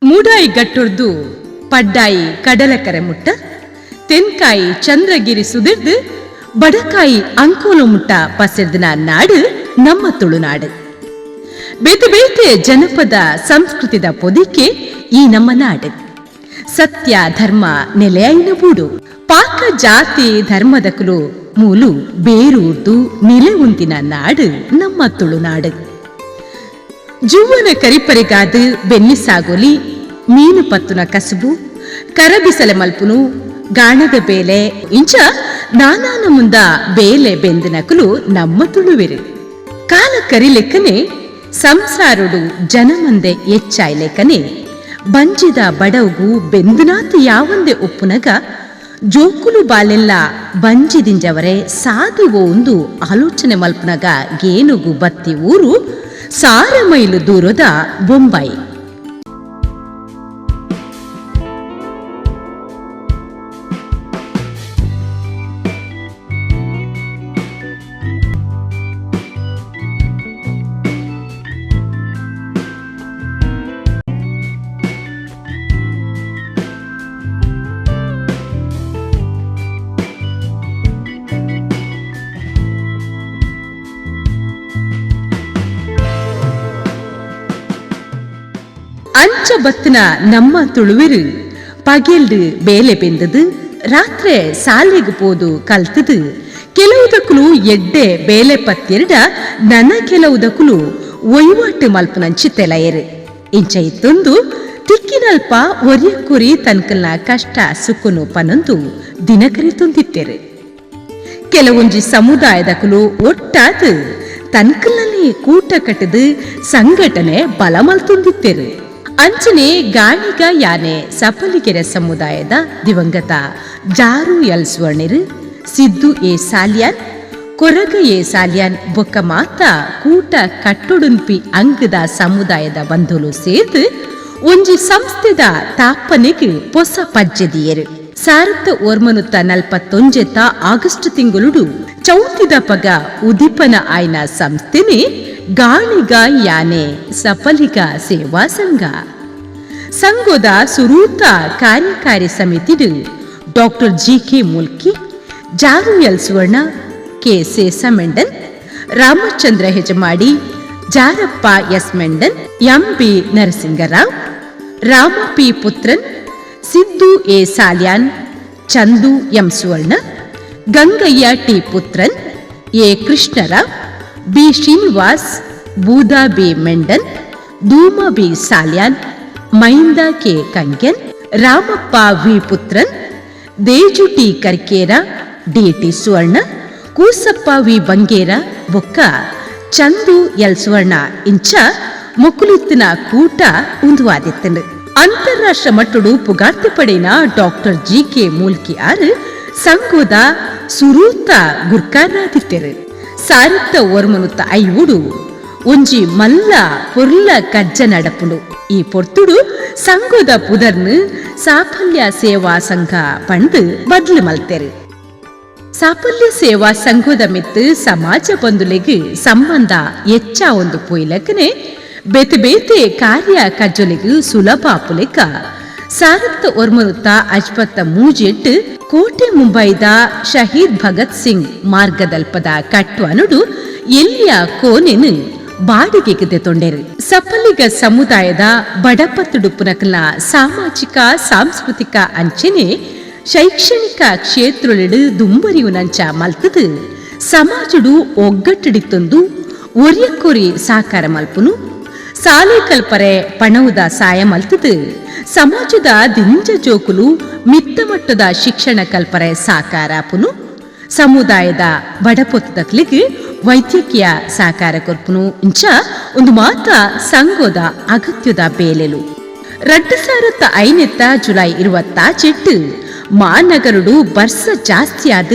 ಮೂಡಾಯಿ ಗಟ್ಟೊರ್ದು ಪಡ್ಡಾಯಿ ಕಡಲಕರೆ ಮುಟ್ಟ ತೆನ್ಕಾಯಿ ಚಂದ್ರಗಿರಿ ಸುದಿರ್ದು ಬಡಕಾಯಿ ಅಂಕೋಲು ಮುಟ್ಟ ಪಸೆರ್ದಿನ ನಾಡು ನಮ್ಮ ತುಳುನಾಡು. ಬೇತೆ ಬೇತೆ ಜನಪದ ಸಂಸ್ಕೃತಿದ ಪೊದಿಕೆ ಈ ನಮ್ಮ ನಾಡು. ಸತ್ಯ ಧರ್ಮ ನೆಲೆಯೈನ ಬೂಡು ಪಾಕ ಜಾತಿ ಧರ್ಮದಕಲು ಮೂಲು ಬೇರೂರ್ದು ನೆಲೆ ಉಂತಿನ ನಾಡು ನಮ್ಮ ತುಳುನಾಡು. ಜುವ್ವನ ಕರಿಪರಿಗಾದು ಬೆನ್ನಿ ಸಾಗೋಲಿ ಮೀನು ಪತ್ತುನ ಕಸುಬು ಕರಬಿಸಲೆ ಮಲ್ಪುನು ಗಾಣದ ಬೇಲೆ ಇಂಚ ನಾನಾನ ಮುಂದ ಬೇಲೆ ಬೆಂದಿನಕಲು ನಮ್ಮ ತುಳುವೆರು. ಕಾಲ ಕರಿಲೆಕ್ಕನೆ ಸಂಸಾರುಡು ಜನಮಂದೆ ಎಚ್ಚಾಯ್ಲೆಕ್ಕನೆ ಬಂಜಿದ ಬಡವುಗು ಬೆಂದಿನಾತ್ ಯಾವಂದೆ ಒಪ್ಪುನಗ ಜೋಕುಲು ಬಾಲೆಲ್ಲ ಬಂಜಿದಿಂಜವರೇ ಸಾಧುವೋ ಒಂದು ಆಲೋಚನೆ ಮಲ್ಪುನಗ ಗೇನುಗು ಬತ್ತಿ ಊರು 6 ಮೈಲು ದೂರದ ಬೊಂಬಾಯಿ. ಅಂಚ ಬತ್ತನ ನಮ್ಮ ತುಳುವಿರು ಪಗೆಲ್ಡು ಬೇಲೆ ಬೆಂದದು ರಾತ್ರೆ ಸಾಲೆಗೆ ಪೋದು ಕಲ್ತದು ಕೆಲವುದಕ್ಕಲು ಎಡ್ಡೆ ಬೇಲೆ ಪತ್ತಿರಡ ನನ ಕೆಲವುದಕ್ಕಲು ಒಯ್ವಾಟು ಮಲ್ಪನಂಚಿ ತೆಲೆಯರು ಇಂಚ ಇತ್ತೊಂದು ತಿಕ್ಕಿನಲ್ಪ ಒರಿಯಕ್ಕುರಿ ತನ್ಕಲ್ನ ಕಷ್ಟ ಸುಕ್ಕುನು ಪನೊಂದು ದಿನಕರಿ ತುಂದಿತ್ತೆರು. ಕೆಲವೊಂಜಿ ಸಮುದಾಯದಕಲು ಒಟ್ಟಾದು ತನ್ಕಲ್ನಲ್ಲಿ ಕೂಟ ಕಟ್ಟದು ಸಂಘಟನೆ ಬಲಮಲ್ತುಂದಿತ್ತೆರು. ಅಂಚನೆ ಗಾಣಿಗ ಯಾನೆ ಸಪಲಿಗೆರೆ ಸಮುದಾಯದ ದಿವಂಗತ ಜಾರು ಎಲ್ ಸ್ವರ್ಣಿರು ಸಿದ್ದು ಎ ಸಾಲ್ಯಾನ್ ಕೊರಗ ಎ ಸಾಲ್ಯಾನ್ ಬೊಕ್ಕ ಮಾತ ಕೂಟ ಕಟ್ಟೊಡುನ್ಪಿ ಅಂಗದ ಸಮುದಾಯದ ಬಂಧುಲು ಸೇರ್ದು ಒಂಜಿ ಸಂಸ್ಥೆದ ತಾಪನೆಗೆ ಹೊಸ ಪಜ್ಜೆದಿಯರು. 1941 ಆಗಸ್ಟ್ ತಿಂಗಳು ಚೌತಿದ ಪಗ ಉದಿಪನ ಆಯ್ನ ಸಂಸ್ಥೆನೆ ಗಾಣಿಗ ಯಾನೆ ಸಪಲಿಗ ಸೇವಾ ಸಂಘ. ಸಂಘದ ಸುರೂತ ಕಾರ್ಯಕಾರಿ ಸಮಿತಿಡು doctor G K. Mulki, Jaru L Suvarna, K. Sesa Mendon, Ramachandra Hejamadi, Jarappa S Mendon, M B. Narasinga Rao, Rama P. Puthran, Siddu A Salian, Chandu M. Suvarna, Gangaiah T. Puthran, A. Krishna Rao, B. Srinivas, Buda B. Mendon, Dhuma B. Salian, Mainda K. Kangen, Ramappa V. Puthran, Deju T. Karkera, D. T. Suvarna, Koosappa V. Bangera ಬೊಕ್ಕ ಚಂದು ಎಲ್. ಸುವರ್ಣ ಇಂಚ ಮೊಕುಲಿತ್ತಿನ ಕೂಟ ಉಂದುವಾದಿತ್ತನು. ಅಂತಾರಾಷ್ಟ್ರ ಮಟ್ಟಡು ಪುಗಾರ್ತಿ ಪಡೆನ ಡಾಕ್ಟರ್ ಜಿ.ಕೆ. ಮೂಲ್ಕಿ ಆರು ಸಂಘದ ಸುರೂತ ಗುರ್ಕಾರಾದಿತ್ತೆರು. 1941 ಐವುಡು ಒಂಜಿ ಮಲ್ಲ ಪೊರ್ಲ ಕಜ್ಜ ನಡಪುಡು. ಈ ಪೊರ್ತುಡು ಸಂಘದ ಪುದರ್ನು ಸಾಫಲ್ಯ ಸೇವಾ ಸಂಘ ಪಂಡು ಬದ್ಲು ಮಲ್ತೆರು. ಸಾಫಲ್ಯ ಸೇವಾ ಸಂಘದ ಮಿತ್ತು ಸಮಾಜ ಬಂಧುಲೆಗೆ ಸಂಬಂಧ ಹೆಚ್ಚ ಒಂದು ಪೊಯ್ಲಕನೆ ಬೇತೆ ಬೇತೆ ಕಾರ್ಯ ಕಜ್ಜೊಲೆಗೆ ಸುಲಭ ಪುಲೆಕ 1953 ಕೋಟೆ ಮುಂಬೈದ ಶಹೀದ್ ಭಗತ್ ಸಿಂಗ್ ಮಾರ್ಗದಲ್ಪದ ಕಟ್ಟು ಅನುಡು ಎಲ್ಲಿಯ ಕೋನೆನು ಬಾಡಿಗೆಗೆ ತೊಂಡೆರು. ಸಪಲಿಗ ಸಮುದಾಯದ ಬಡಪತ್ತುಡುಪುನಕಲ್ನ ಸಾಮಾಜಿಕ ಸಾಂಸ್ಕೃತಿಕ ಅಂಚನೆ ಶೈಕ್ಷಣಿಕ ಕ್ಷೇತ್ರೊಳೆಡು ದುಂಬರಿಯು ನಂಚ ಮಲ್ತದು ಸಮಾಜಡು ಒಗ್ಗಟ್ಟಿಡಿತ್ತೊಂದು ಒರಿಯಕೊರಿ ಸಾಕಾರ ಮಲ್ಪುನು ಸಾಲೆ ಕಲ್ಪರೆ ಪಣವುದ ಸಾಯ ಮಲ್ತದು ಸಮಾಜದ ದಿಂಜ ಜೋಕುಲು ಮಿತ್ತ ಮಟ್ಟದ ಶಿಕ್ಷಣ ಕಲ್ಪರೆ ಸಾಕಾರಾಪುನು ಸಮುದಾಯದ ಬಡಪೊತ್ತದಕ್ಲಿಗೆ ವೈದ್ಯಕೀಯ ಸಾಕಾರ ಕೊರ್ಪುನು ಇಂಚ ಒಂದು ಮಾತ ಸಂಘದ ಅಗತ್ಯದ ಬೇಲೆಲು 2005 ಜುಲೈ 27 ಮಾನಗರುಡು ಬರ್ಸ ಜಾಸ್ತಿಯಾದ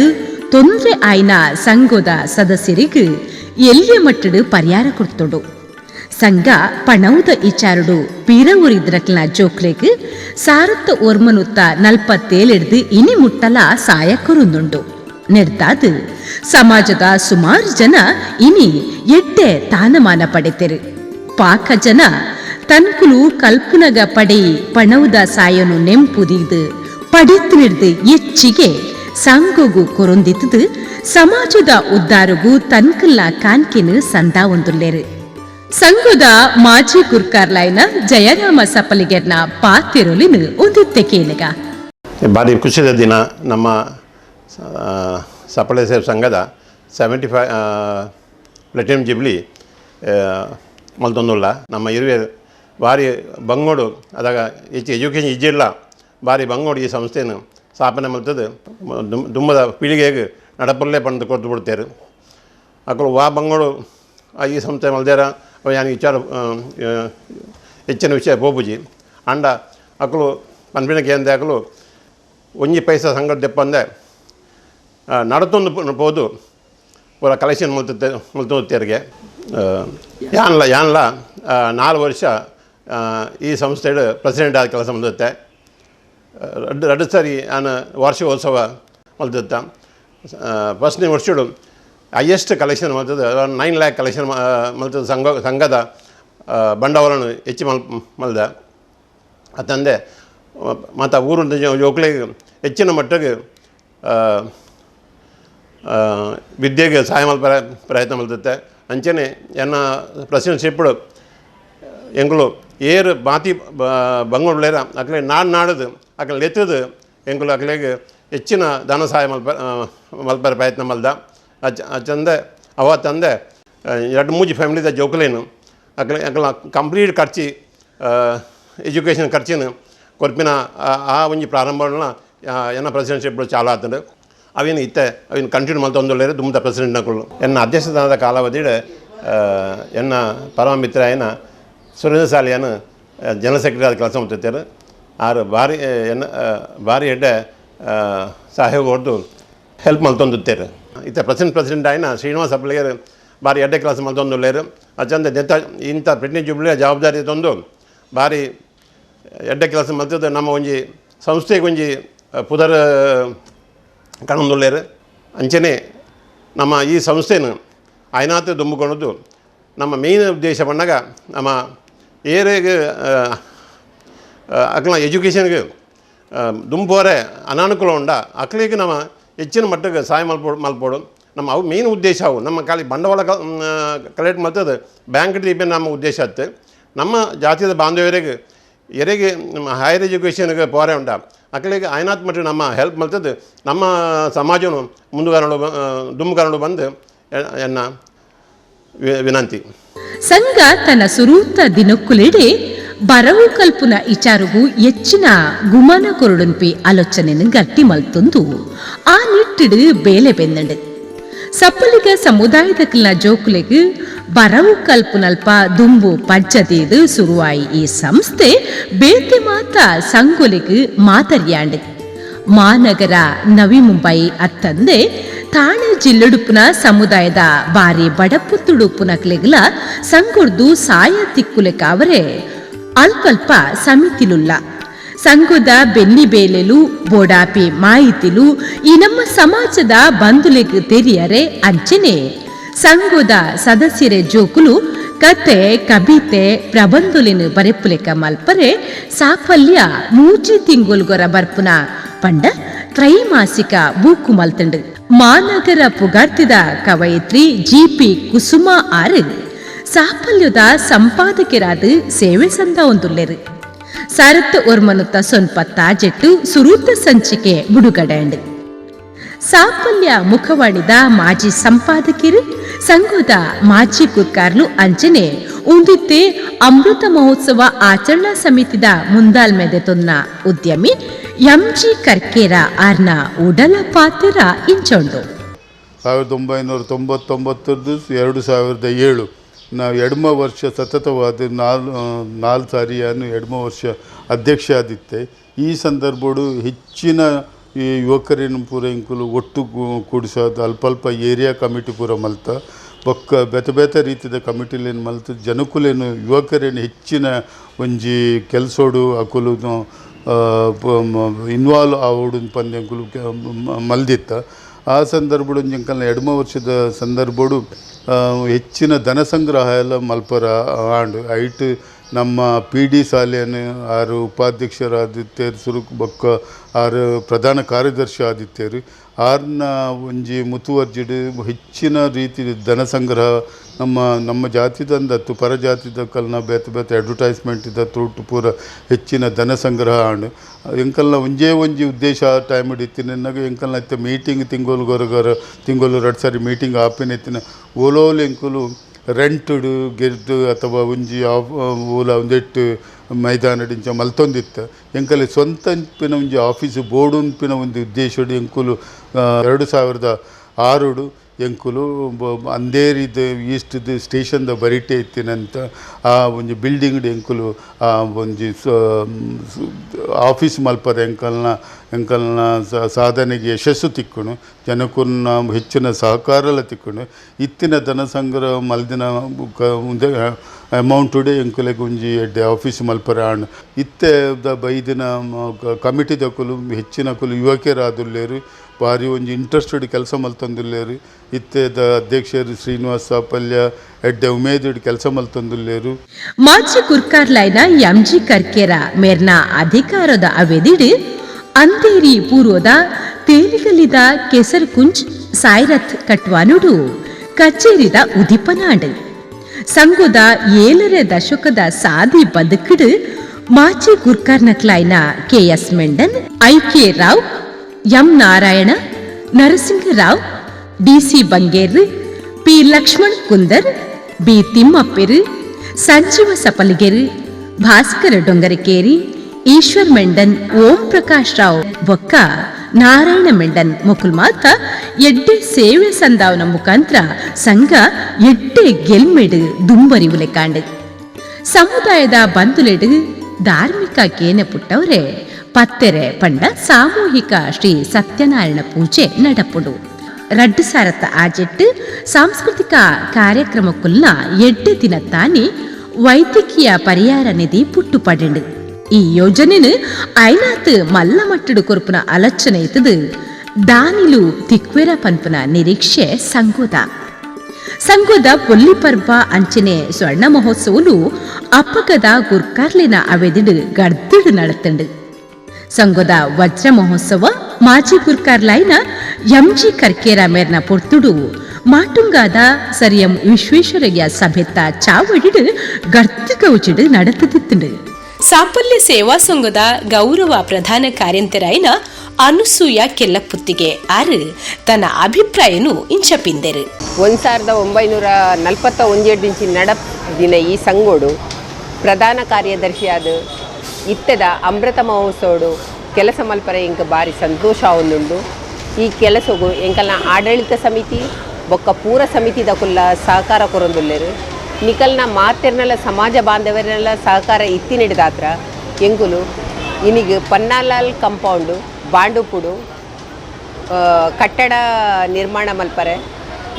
ತೊಂದರೆ ಆಯ್ನ ಸಂಘದ ಸದಸ್ಯರಿಗೆ ಎಲ್ಲಿಯ ಮಟ್ಟಡು ಪರಿಹಾರ ಕೊಡ್ತೊಡು ಸಂಘ ಪಣವುದ ಇಚಾರುಡು ಪೀರವೂರಿದ್ರಕ್ಲ ಜೋಕ್ಲೆಗ್ ಸಾರತ್ತ ಓರ್ಮನುತ್ತ 47 ಇನಿ ಮುಟ್ಟಲ ಸಾಯ ಕೊರುಂದುಂಡು ನೆಡ್ತಾದು ಸಮಾಜದ ಸುಮಾರು ಜನ ಇನಿ ಎಡ್ಡೆ ತಾನಮಾನ ಪಡೆತೆರು ಪಾಕ ಜನ ತನ್ಕುಲು ಕಲ್ಪುನಗ ಪಡೆ ಪಣವುದ ಸಾಯನು ನೆಂಪುದಿದು ಪಡೆತ್ತಿನಿಡ್ದು ಹೆಚ್ಚಿಗೆ ಸಂಘಗೂ ಕೊರೊಂದಿತ್ತು ಸಮಾಜದ ಉದ್ದಾರಗೂ ತನ್ಕಲ್ಲ ಕಾನ್ಕೆನು ಸಂದಾ ಒಂದುಲ್ಲೇರು ಸಂಘದ ಮಾಜಿ ಗುರ್ಕಾರ್ಲೈನ ಜಯರಾಮ ಸಪ್ಪಲಿಗೆರ್ನ ಪಾತಿರೊಲಿನು ಒಂದಿತ್ತೆ ಕೇಳಿಗ ಭಾರಿ ಖುಷಿದ ದಿನ ನಮ್ಮ ಸಪ್ಪಳೆ ಸೇವ್ ಸಂಘದ 75 ಪ್ಲಾಟಿನಂ ಜುಬ್ಲಿ ಮಲ್ತೊಂದುಲ್ಲ ನಮ್ಮ ಇರುವೆ ಭಾರಿ ಬಂಗೋಡು ಅದಾಗ ಹೆಚ್ಚು ಎಜುಕೇಷನ್ ಇಜ್ಜಿಲ್ಲ ಭಾರಿ ಬಂಗೋಡು ಈ ಸಂಸ್ಥೆಯನ್ನು ಸ್ಥಾಪನೆ ಮಲ್ತದ್ದು ದುಮ್ಮದ ಪೀಳಿಗೆಗೆ ನಡಪಲ್ಲೇ ಪಂದು ಕೊಟ್ಟು ಬಿಡ್ತಾರೆ ಅಕ್ಕಳು ವಾ ಬಂಗೋಡು ಈ ಸಂಸ್ಥೆ ಮಲ್ದೇರ ಯಾನಿಗೆ ವಿಚಾರ ಹೆಚ್ಚಿನ ವಿಷಯ ಪೋಪುಜಿ ಅಂಡ ಅಕ್ಕಳು ಪನ್ಪಿನಕ್ಕೆ ಅಂದೆ ಅಕ್ಕಳು ಒಂಜಿ ಪೈಸಾ ಸಂಘ ದೆಪ್ಪಂದೆ ನಡತೊಂದು ಪೋದು ಪೂರ ಕಲೆಕ್ಷನ್ ಮುಲ್ತೇರಿಗೆ ಯಾನ್ಲ 4 ವರ್ಷ ಈ ಸಂಸ್ಥೆಯ ಪ್ರೆಸಿಡೆಂಟ್ ಆದ ಕೆಲಸ ಮಲ್ದತ್ತೆ ಎರಡು ಸಾರಿ ನಾನು ವಾರ್ಷಿಕೋತ್ಸವ ಮಲ್ದತ್ತ ಫಸ್ಟ್ನೇ ವರ್ಷಡು ಹೈಯೆಸ್ಟ್ ಕಲೆಕ್ಷನ್ ಮಲ್ತದ್ದು 9 lakh ಕಲೆಕ್ಷನ್ ಮಲ್ತದ್ದು ಸಂಘದ ಬಂಡವಾಳನು ಹೆಚ್ಚು ಮಲ್ದ ಅತಂದೆ ಮತ್ತು ಊರಿನ ಜೋಕ್ಳಿಗೆ ಹೆಚ್ಚಿನ ಮಟ್ಟಿಗೆ ವಿದ್ಯೆಗೆ ಸಹಾಯ ಮಲ್ಪರ ಪ್ರಯತ್ನ ಮಲ್ತತ್ತೆ ಅಂಚನೆ ಎನ್ನ ಪ್ರೆಸಿಡೆಂಟ್ಶಿಪ್ಡು ಎಂಗಳು ಏರು ಬಾತಿ ಬಂಗೋಡ್ಲೇರ ಅಕ್ಲೆ ನಾಡದು ಅಕ್ಲೆ ಎತ್ತದು ಎಂಗಳು ಅಕ್ಲೆಗೆ ಹೆಚ್ಚಿನ ಧನ ಸಹಾಯ ಮಲ್ಪರ ಪ್ರಯತ್ನ ಮಲ್ದ ಚಂದೆ ಅವತ್ತಂದೆ 2-3 ಫ್ಯಾಮಿಲಿದ ಜೋಕಲೇನು ಅಕ್ಲೆ ಅಕ್ಲ ಕಂಪ್ಲೀಟ್ ಖರ್ಚಿ ಎಜುಕೇಷನ್ ಖರ್ಚಿನ ಕೊರ್ಪಿನ ಆ ಒಂಜಿ ಪ್ರಾರಂಭಗಳನ್ನ ಎನ್ನ ಪ್ರೆಸಿಡೆಂಟ್ಶಿಪ್ ಚಾಲು ಆತಂಡು ಅವೇನು ಇತ್ತೆ ಅವೇನು ಕಂಟಿನ್ಯೂ ಮಲ್ತೊಂದುಲ್ಲೇರು ದುಮ್ಮದ ಪ್ರೆಸಿಡೆಂಟ್ನಗಳು ಎನ್ನ ಅಧ್ಯಕ್ಷದಾನದ ಕಾಲಾವಧಿಡೆ ಎನ್ನ ಪರಮ ಮಿತ್ರ ಏನ ಸುರೇಂದ್ರ ಸಾಲಿಯನ್ನು ಜನರಲ್ ಸೆಕ್ರೆಟರಿ ಆದ ಕೆಲಸ ಮಾಡ್ತಿರ್ತಾರೆ ಆರು ಭಾರಿ ಎಡ್ಡೆ ಸಹಯೋಗ ಹೊಡೆದು ಹೆಲ್ಪ್ ಮಲ್ತೊಂದುತ್ತೇರು ಇತ್ತ ಪ್ರೆಸಿಡೆಂಟ್ ಆಯ್ನ ಶ್ರೀನಿವಾಸ ಅಪ್ಪಲಿಗೆ ಭಾರಿ ಎಡ್ಡೆ ಕೆಲಸ ಮಲ್ತೊಂದುಲ್ಲೇರು ಅಚಂದ ಇಂಥ ಪ್ಲಾಟಿನಂ ಜುಬ್ಲಿಯ ಜವಾಬ್ದಾರಿ ತಂದು ಭಾರಿ ಎಡ್ಡೆ ಕೆಲಸ ಮಲ್ತದ್ದು ನಮ್ಮ ಒಂಜಿ ಸಂಸ್ಥೆಗೆ ಒಂಜಿ ಪುದರ್ ಕಣೊಂದುಲ್ಲೇರು ಅಂಚನೆ ನಮ್ಮ ಈ ಸಂಸ್ಥೆಯನ್ನು ಆಯ್ನಾತ ದುಂಬಿಕೊಳ್ಳೋದು ನಮ್ಮ ಮೇನ್ ಉದ್ದೇಶ ಬಂದಾಗ ನಮ್ಮ ಏರೆಗೆ ಅಕ್ಲ ಎಜುಕೇಷನ್ಗೆ ದುಂಬೋರೆ ಅನಾನುಕೂಲ ಉಂಡ ಅಕ್ಲಿಗೆ ನಮ್ಮ ಹೆಚ್ಚಿನ ಮಟ್ಟಿಗೆ ಸಹಾಯ ಮಲ್ಪೋಡು ನಮ್ಮ ಅವು ಮೇನ್ ಉದ್ದೇಶ ಅವು ನಮ್ಮ ಖಾಲಿ ಬಂಡವಾಳ ಕಲೆಕ್ಟ್ ಮಾಡ್ತದೆ ಬ್ಯಾಂಕ್ ಟ್ರೀಪೇ ನಮ್ಮ ಉದ್ದೇಶ ಆಯ್ತು ನಮ್ಮ ಜಾತಿಯ ಬಾಂಧವ್ಯರಿಗೆ ಎರೆಗೆ ನಮ್ಮ ಹೈಯರ್ ಎಜುಕೇಷನ್ಗೆ ಪೋರೆ ಉಂಟ ಅಕ್ಕಳಿಗೆ ಆಯ್ನಾತ್ ಮಟ್ಟ ನಮ್ಮ ಹೆಲ್ಪ್ ಮಲ್ತದ್ದು ನಮ್ಮ ಸಮಾಜನು ಮುಂದುಗಾರಳು ದುಂಬುಗಾರಳು ಬಂದು ಎನ್ನ ವಿನಂತಿ ಸಂಘ ತನ್ನ ಸುರೂತ ದಿನಕ್ಕುಲೆಡೆ ಬರವು ಕಲ್ಪುನ ಇಚಾರುಗೂ ಹೆಚ್ಚಿನ ಗುಮಾನ ಕೊರಡುನ್ಪಿ ಆಲೋಚನೆಯನ್ನು ಗಟ್ಟಿ ಮಲ್ತೊಂದು ಆ ನಿಟ್ಟಿಡು ಬೇಲೆ ಬೆಂದಂಡು ಸಪ್ಪಲಿಗ ಸಮುದಾಯದಕ್ಕಿನ ಜೋಕುಲೆಗ್ ಬರವು ಕಲ್ಪುನಲ್ಪ ದುಂಬು ಪಜ್ಜದೇದು ಸುರುವಾಯಿ ಈ ಸಂಸ್ಥೆ ಬೇತೆ ಮಾತ ಸಂಗೊಲೆಗ್ ಮಾತರಿಯಾಂಡು ಮಾನಗರ ನವಿ ಮುಂಬೈ ಅತ್ತಂದೆ ತಾಣೆ ಜಿಲ್ಲುಡುಪುನ ಸಮುದಾಯದ ಬಾರಿ ಬಡಪುತ್ತುಡುಪುನಕ್ಲೆಗ್ಲ ಸಂಗೊಡ್ದು ಸಾಯ ತಿಕ್ಕುಲೆಕ ಅವರೇ ಅಲ್ಪಲ್ಪ ಸಮಿತಿಲುಲ್ಲ ಸಂಘದ ಬೆನ್ನಿ ಬೇಲೆಲು ಬೋಡಾಪಿ ಮಾಹಿತಿಲು ಈ ನಮ್ಮ ಸಮಾಜದ ಬಂಧುಲೆಗ್ ತೆರಿಯರೆ ಅಂಚನೆ ಸಂಘದ ಸದಸ್ಯರೇ ಜೋಕುಲು ಕತೆ ಕವಿತೆ ಪ್ರಬಂಧುಲಿನ ಬರೆಪುಲೆಕ ಮಲ್ಪರೆ ಸಾಫಲ್ಯ 3 ತಿಂಗುಲ್ಗೊರ ಬರ್ಪುನ ಪಂಡ ತ್ರೈಮಾಸಿಕ ಬೂಕು ಮಲ್ತಂಡು ಮಾನಗರ ಪುಗಾರ್ತಿದ ಕವಯಿತ್ರಿ GP ಕುಸುಮ ಆರು ಸಾಫಲ್ಯದ ಸಂಪಾದಕರಾದ ಸೇವೆ ಸಂದ ಒಂದುಲ್ಲೆರು ಸಾರತ್ ಒರ್ಮನುತ್ತ ಸೊನ್ಪತ್ತ ಜೆಟ್ಟು ಸುರೂತ ಸಂಚಿಕೆ ಬಿಡುಗಡೆ ಸಾಫಲ್ಯ ಮುಖವಾಣಿದ ಮಾಜಿ ಸಂಪಾದಕರು ಸಂಘದ ಮಾಜಿ ಗುರ್ಕಾರ್ಲು ಅಂಚನೆ ಉಂದಿತ್ತೆ ಅಮೃತ ಮಹೋತ್ಸವ ಆಚರಣಾ ಸಮಿತಿದ ಮುಂದಾಲ್ಮೆದೆತೊನ್ನ ಉದ್ಯಮಿ ಎಂಜಿ ಕರ್ಕೇರ ಆರ್ನ ಉಡಲ ಪಾತ್ರ ಇಂಚೊಂಡು 1999 2007 ನಾವು ಎಡ್ಮ ವರ್ಷ ಸತತವಾದ ನಾಲ್ಕು ಸಾರಿ ಎಡ್ಮ ವರ್ಷ ಅಧ್ಯಕ್ಷ ಆದಿತ್ತೆ. ಈ ಸಂದರ್ಭಡು ಹೆಚ್ಚಿನ ಈ ಯುವಕರೇನು ಪೂರ ಇಂಕುಲು ಒಟ್ಟು ಕೂಡಿಸೋದು ಅಲ್ಪ ಏರಿಯಾ ಕಮಿಟಿ ಪೂರ ಮಲ್ತ ಬೊಕ್ಕ ಬೇತೆ ರೀತಿಯ ಕಮಿಟಿಲೇನು ಮಲ್ತು ಜನಕುಲೇನು ಯುವಕರೇನು ಹೆಚ್ಚಿನ ಒಂಜಿ ಕೆಲಸೋಡು ಅಕುಲು ಇನ್ವಾಲ್ವ್ ಆವೋಡು ಪಂದ್ಯಂಕುಲು ಮಲ್ದಿತ್ತ. ಆ ಸಂದರ್ಭಡು ಎಂಕಲ್ನ ಎಡ್ಮ ವರ್ಷದ ಸಂದರ್ಭಡು ಹೆಚ್ಚಿನ ಧನ ಸಂಗ್ರಹ ಎಲ್ಲ ಮಲ್ಪರ ಆಂಡು ಐಟ್ ನಮ್ಮ ಪಿ ಡಿ ಶಾಲೆಯನ್ನು ಆರು ಉಪಾಧ್ಯಕ್ಷರಾದಿತ್ತೇರು ಸುರುಕು ಬೊಕ್ಕ ಆರು ಪ್ರಧಾನ ಕಾರ್ಯದರ್ಶಿ ಆದಿತ್ತೇರು ಆರ್ನ ಒಂಜಿ ಮುತುವರ್ಜಿಡು ಹೆಚ್ಚಿನ ರೀತಿ ಧನ ಸಂಗ್ರಹ ನಮ್ಮ ಜಾತಿದಂದತ್ತು ಪರಜಾತಿದ ಕಲ್ನ ಬೇತೆ ಅಡ್ವರ್ಟೈಸ್ಮೆಂಟ್ ಇದ್ದ ತೋಟು ಪೂರ ಹೆಚ್ಚಿನ ಧನ ಸಂಗ್ರಹ ಆಂಡು ಎಂಕಲ್ನ ಒಂಜಿ ಉದ್ದೇಶ ಟೈಮ್ ಹಿಡಿತಿನಾಗ ಎಂಕಲ್ನ ಇತ್ತ ಮೀಟಿಂಗ್ ತಿಂಗೋಲು ತಿಂಗೋಲು 2 ಸಾರಿ ಮೀಟಿಂಗ್ ಆಪಿನೆತ್ತಿನ ಓಲೋಲು ಎಂಕುಲು ರೆಂಟುಡು ಗೆದ್ದು ಅಥವಾ ಒಂಜಿ ಓಲ ಒಂದೆಟ್ಟು ಮೈದಾನಡಿಂಚ ಮಲ್ತೊಂದಿತ್ತು ಎಂಕಲ್ಲಿ ಸ್ವಂತ ಪಿನ ಒಂಜಿ ಆಫೀಸು ಬೋರ್ಡು ಪಿನ ಒಂದು ಉದ್ದೇಶಡು ಎಂಕುಲು 2006 ಎಂಕುಲು ಅಂದೇರಿದ ಈಸ್ಟ್ದು ಸ್ಟೇಷನ್ದ ಬರಿಟೆ ಇತ್ತಿನಂತ ಆ ಒಂಜಿ ಬಿಲ್ಡಿಂಗ್ಡು ಎಂಕುಲು ಒಂಜಿ ಆಫೀಸ್ ಮಲ್ಪದ ಎಂಕಲ್ನ ಸಾಧನೆಗೆ ಯಶಸ್ಸು ತಿಕ್ಕುಣು ಜನಕುನ್ನ ಹೆಚ್ಚಿನ ಸಹಕಾರಲ ತಿಕ್ಕುಣು ಇತ್ತಿನ ಧನ ಸಂಗ್ರಹ ಮಲ್ದಿನ ಮುಂದೆ ಅಮೌಂಟುಡೆ ಎಂಕುಲೆಗೆ ಒಂಜಿ ಎಡ್ಡೆ ಆಫೀಸ್ ಮಲ್ಪರ ಆಣ್ ಇತ್ತೆ ಬೈದಿನ ಕಮಿಟಿದಕುಲು ಹೆಚ್ಚಿನ ಕುಲು ಯುವಕರಾದುಲ್ಲೇರು ಭಾರಿ ಒಂಜಿ ಇಂಟ್ರೆಸ್ಟೆಡ್ ಕೆಲಸ ಮಲ್ತೊಂದುಲ್ಲೇರು ಇತ್ತೆದ ಅಧ್ಯಕ್ಷರು ಶ್ರೀನಿವಾಸ ಸಾಫಲ್ಯ ಎಡ್ಡೆ ಉಮೇದುಡ್ ಕೆಲಸ ಮಲ್ತೊಂದುಲ್ಲೇರು. ಮಾಜಿ ಕುರ್ಕಾರ್ಲೈನ ಎಂಜಿ ಕರ್ಕೇರ ಮೇರ್ನ ಅಧಿಕಾರದ ಅವೆದಿಡು ಅಂತೇರಿ ಪೂರ್ವದ ತೇಲಿಗಲಿದ ಕೆಸರು ಕುಂಚ್ ಸಾಯ್ರಥ್ ಕಟ್ವಾನುಡು ಕಚೇರಿದ ಉದಿಪನಾಡು ಸಂಘದ 7ನೇ ದಶಕದ ಸಾದಿ ಬದುಕಿಡು ಮಾಜಿ ಗುರ್ಕಾರ್ನಕ್ಲೈನ K S. Mendon, I K. Rao, M. Narayana, Narasimha Rao, D C. Banger, P. Lakshman Kundar, B. ತಿಮ್ಮಪ್ಪೆರು, ಸಂಜೀವ ಸಪಲಿಗೆರು, ಭಾಸ್ಕರ ಡೊಂಗರಕೇರಿ, ಈಶ್ವರ್ ಮೆಂಡನ್, ಓಂ ಪ್ರಕಾಶ್ ರಾವ್ ಬೊಕ್ಕ ನಾರಾಯಣ ಮೆಂಡನ್ ಮೊಕುಲ್ ಮಾತ ಎಡ್ಡೆ ಸೇವೆ ಸಂದಾವನ ಮುಖಾಂತರ ಸಂಘ ಎಡ್ಡೆ ಗೆಲ್ಮೆಡು ದುಂಬರಿವುಲೆ ಕಾಂಡು ಸಮುದಾಯದ ಬಂಧುಲೆಡು ಧಾರ್ಮಿಕ ಕೇನೆ ಪುಟ್ಟವರೇ ಪತ್ತೆರೆ ಪಂಡ ಸಾಮೂಹಿಕ ಶ್ರೀ ಸತ್ಯನಾರಾಯಣ ಪೂಜೆ ನಡಪುಡು 2 ಸಾರತ ಆಜೆಟ್ಟು ಸಾಂಸ್ಕೃತಿಕ ಕಾರ್ಯಕ್ರಮಕ್ಕುಲ್ಲ ಎಡ್ಡೆ ದಿನ ತಾನಿ ವೈದ್ಯಕೀಯ ಪರಿಹಾರ ನಿಧಿ ಪುಟ್ಟುಪಡೆಂಡು ಈ ಯೋಜನೆನು ಐನಾತ್ ಮಲ್ಲ ಮಟ್ಟಡು ಕೊರ್ಪುನ ಆಲೋಚನೆ ಇತ್ತದು ದಾನಿಲು ತಿಕ್ವೆರ ಪನ್ಪುನ ನಿರೀಕ್ಷೆ ಸಂಘದ ಪೊಲ್ಲಿಪರ್ಬ ಅಂಚನೆ ಸ್ವರ್ಣ ಮಹೋತ್ಸವಲು ಅಪ್ಪಗದ ಗುರ್ಕಾರ್ಲಿನ ಅವೆದಿಡು ಗಡ್ದಿಡು ನಡತಂಡು ಸಂಘದ ವಜ್ರ ಮಹೋತ್ಸವ ಮಾಜಿ ಗುರ್ಕಾರ್ಲೈನ ಎಂಜಿ ಕರ್ಕೇರ ಮೇರ್ನ ಪೊರ್ತುಡು ಮಾಟುಂಗಾದ ಸರಿಯಂ ವಿಶ್ವೇಶ್ವರಯ್ಯ ಸಭೆತ್ತ ಚಾವಡಿಡು ಗರ್ತಿಗೌಚಿಡು ನಡತದಿತ್ತುಂಡು ಸಾಫಲ್ಯ ಸೇವಾ ಸಂಘದ ಗೌರವ ಪ್ರಧಾನ ಕಾರ್ಯಂತರಾಯಿನ ಅನುಸೂಯ ಕೆಲ್ಲಪುತ್ತಿಗೆ ಆರು ತನ್ನ ಅಭಿಪ್ರಾಯನು ಇಂಚಪಿಂದರು. 1947 ನಡಪ್ ದಿನ ಈ ಸಂಘೋಡು ಪ್ರಧಾನ ಕಾರ್ಯದರ್ಶಿಯಾದ ಇತ್ತದ ಅಮೃತ ಮಹೋತ್ಸವಡು ಕೆಲಸ ಮಲ್ಪರ ಇಂಕ ಭಾರಿ ಸಂತೋಷ ಒಂದುಂಡು. ಈ ಕೆಲಸಗೂ ಎಂಕಲ್ನ ಆಡಳಿತ ಸಮಿತಿ ಬೊಕ್ಕ ಪೂರ ಸಮಿತಿದ ಕುಲ್ಲ ಸಹಕಾರ ಕೊರೊಂದುಲ್ಲೇರು ನಿಕಲ್ನ ಮಾತೆರ್ನಲ್ಲ ಸಮಾಜ ಬಾಂಧವರನ್ನೆಲ್ಲ ಸಹಕಾರ ಇತ್ತಿ ನಡೆದಾತ್ರ ಎಂಗುಲು ಇನಿಗೆ ಪನ್ನಾಲಾಲ್ ಕಂಪೌಂಡು ಬಾಂಡುಪುಡು ಕಟ್ಟಡ ನಿರ್ಮಾಣ ಮಲ್ಪರೆ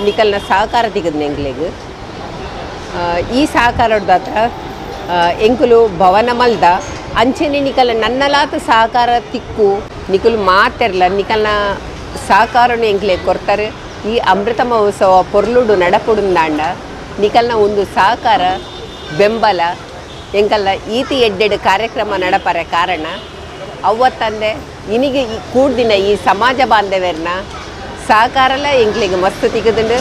ನಿಕಲ್ನ ಸಹಕಾರ ತೆಗೆದು ಎಂಗ್ಲೆಗ್ ಈ ಸಹಕಾರದಾತ್ರ ಎಂಕುಲು ಭವನ ಮಲ್ದ ಅಂಚೆನೆ ನಿಕಲ್ ನನ್ನಲಾತ ಸಹಕಾರ ತಿಕ್ಕು ನಿಕುಲು ಮಾತೆರ್ಲ ನಿಕಲ್ನ ಸಹಕಾರನು ಎಂಗ್ಲೆ ಕೊರ್ತಾರೆ. ಈ ಅಮೃತ ಮಹೋತ್ಸವ ಪೊರ್ಲುಡು ನಡಪುಡು ದಾಂಡ ನಿಕಲ್ನ ಒಂದು ಸಹಕಾರ ಬೆಂಬಲ ಎಂಕಲ್ನ ಈತಿ ಎಡ್ಡೆಡು ಕಾರ್ಯಕ್ರಮ ನಡಪರೆ ಕಾರಣ ಅವತ್ತಂದೆ ಇನಿಗೆ ಕೂಡ್ದಿನ ಈ ಸಮಾಜ ಬಾಂಧವ್ಯರ್ನ ಸಹಕಾರಲ ಎಂಗ್ಲಿಗೆ ಮಸ್ತು ತಿಗದುಂಡು